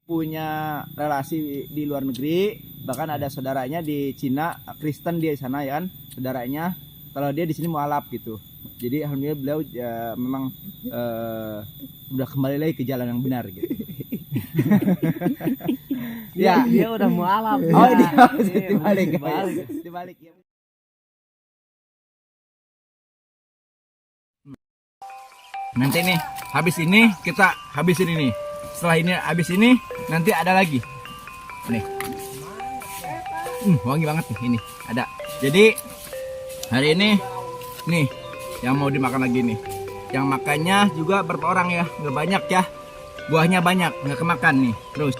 punya relasi di luar negeri, bahkan ada saudaranya di Cina, Kristen dia di sana ya kan, saudaranya. Kalau dia di sini mualaf gitu. Jadi alhamdulillah beliau memang udah kembali lagi ke jalan yang benar gitu. Ya, dia udah mualaf. Oh, dia Iya, dibalik, dibalik. dibalik ya. Nanti nih, habis ini kita habisin ini. Setelah ini habis ini, nanti ada lagi. Nih. Wangi banget nih ini. Ada. Jadi hari ini nih yang mau dimakan lagi nih. Yang makannya juga berapa orang ya? Nggak banyak ya. Buahnya banyak, nggak kemakan nih. Terus.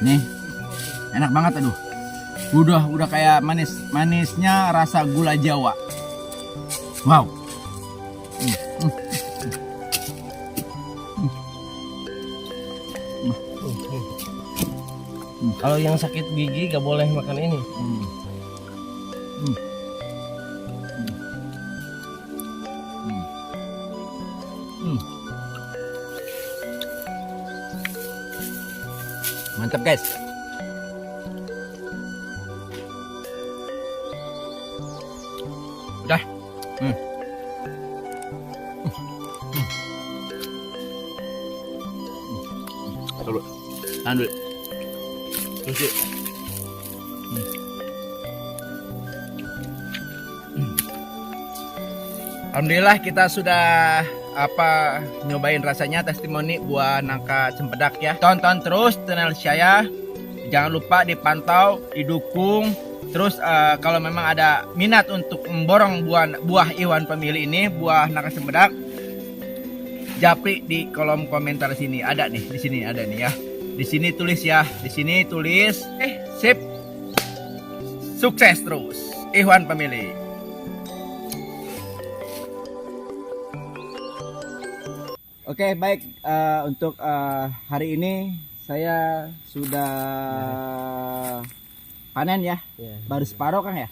Nih, enak banget aduh. Udah kayak manisnya rasa gula Jawa. Wow. Kalau yang sakit gigi gak boleh makan ini. Mantap guys. Udah. Dulu. Tahan dulu. Terus yuk. Alhamdulillah kita sudah nyobain rasanya testimoni buah nangka cempedak ya. Tonton terus channel saya. Jangan lupa dipantau, didukung. Terus kalau memang ada minat untuk memborong buah Iwan Family ini, buah nangka cempedak, japri di kolom komentar sini. Ada nih, di sini ada nih ya. Di sini tulis ya, di sini tulis sip. Sukses terus Iwan Family. Oke, baik, untuk hari ini saya sudah panen ya. Baru separuh Kang ya.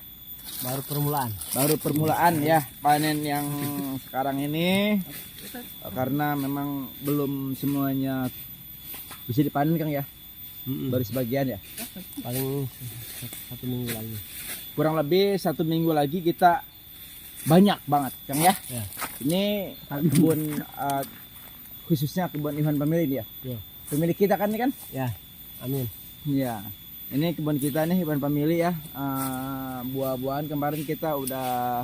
Baru permulaan. Baru permulaan ya panen yang sekarang ini, karena memang belum semuanya bisa dipanen Kang ya. Baru sebagian ya. Paling 1 minggu lagi. Kurang lebih 1 minggu lagi kita banyak banget Kang ya. Ini kebun khususnya kebun Iwan Family dia. Pemilik kita kan ini kan? Ya, amin. Ya, ini kebun kita nih Iwan Family ya. Buah-buahan kemarin kita udah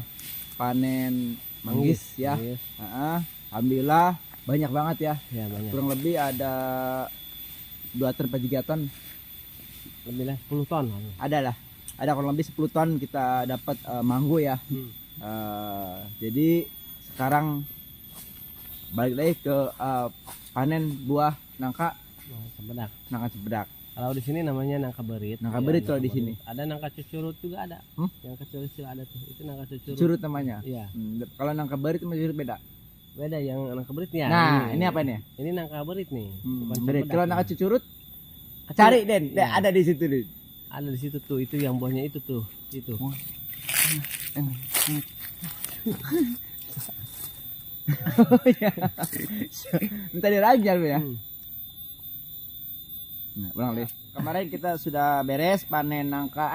panen manggis ya. Alhamdulillah banyak banget ya. Ya, banyak. Kurang lebih ada 2 ton atau 3 ton. Lebih lah 10 ton. Ada kurang lebih 10 ton kita dapat manggo ya. Jadi sekarang balik lagi ke panen buah nangka cempedak. Kalau di sini namanya nangka berit. Nangka berit kalau di sini. Ada nangka cucurut juga ada. Yang kecil-kecil ada tuh. Itu nangka cucurut. Curut namanya. Iya. Kalau nangka berit sama curut beda. Beda yang nangka beritnya. Nah, ini apa ini? Ini nangka berit nih. Berit. Kalau nangka cucurut cari Den, ada di situ Den. Ada di situ tuh. Itu yang buahnya itu tuh. Itu. Minta dirajar ya. Nah, ulang deh. Kemarin kita sudah beres panen nangka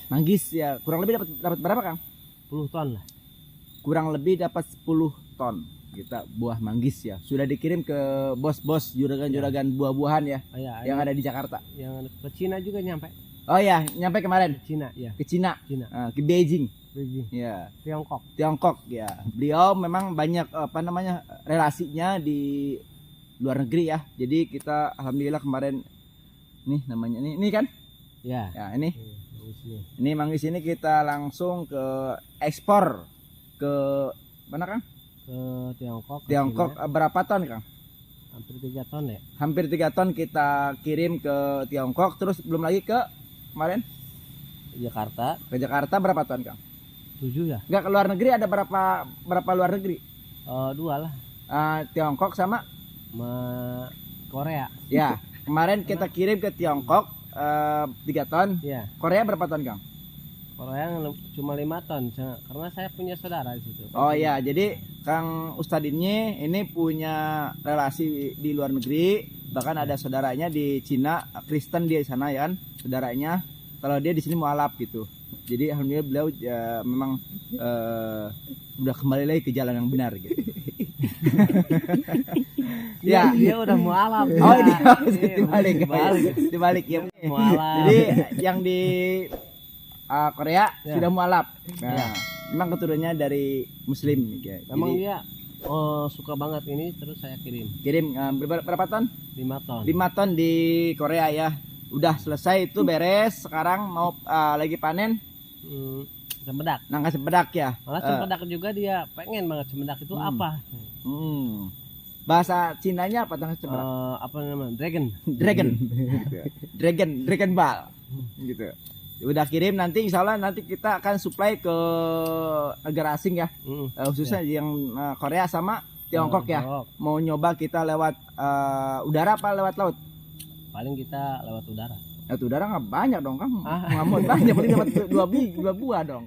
manggis ya. Kurang lebih dapat berapa Kang? 10 ton lah. Kurang lebih dapat 10 ton kita buah manggis ya. Sudah dikirim ke bos-bos juragan-juragan buah-buahan ya. Yang ada di Jakarta. Yang ke Cina juga nyampe. Oh ya, nyampe kemarin. Cina ya. Ke Cina. Ke Beijing. Ya. Tiongkok ya. Beliau memang banyak relasinya di luar negeri ya. Jadi kita alhamdulillah kemarin nih namanya ini kan? Ya. Ya ini. Ini manggis ini kita langsung ke ekspor ke mana Kang? Ke Tiongkok. Tiongkok berapa ton Kang? Hampir 3 ton ya. Hampir 3 ton kita kirim ke Tiongkok, terus belum lagi ke kemarin Jakarta. Ke Jakarta berapa ton Kang? 7 ya. Enggak, ke luar negeri ada berapa luar negeri? 2 lah. Tiongkok sama Korea. Ya, kemarin kita kirim ke Tiongkok 3 ton. Iya. Korea berapa ton, Kang? Korea cuma 5 ton. Karena saya punya saudara di situ. Oh iya, jadi Kang Ustadz ini punya relasi di luar negeri, bahkan ada saudaranya di Cina, Kristen dia di sana ya kan, saudaranya. Kalau dia di sini mualaf gitu. Jadi alhamdulillah beliau memang udah kembali lagi ke jalan yang benar gitu. Ya, Dia udah mualaf. oh dia dibalik. dibalik ya. Mualaf. Jadi yang di Korea Ya. sudah mualaf. Nah, Ya. memang keturunannya dari Muslim ya. Memang Jadi, dia suka banget ini, terus saya kirim berapa ton? 5 ton. 5 ton di Korea ya. Udah selesai itu beres. Sekarang mau lagi panen Cempedak. nangka cempedak ya. Malah cempedak juga dia pengen banget. Cempedak itu apa? Bahasa Cinanya apa nangka cempedak? Apa namanya? Dragon. Dragon ball gitu. Udah kirim, nanti insya Allah nanti kita akan supply ke negara asing ya. Khususnya yang Korea sama Tiongkok ya. Mau nyoba kita lewat udara apa lewat laut? Paling kita lewat udara. Lewat udara nggak banyak dong, Kang. Nggak mau banyak, paling dapat dua buah dong.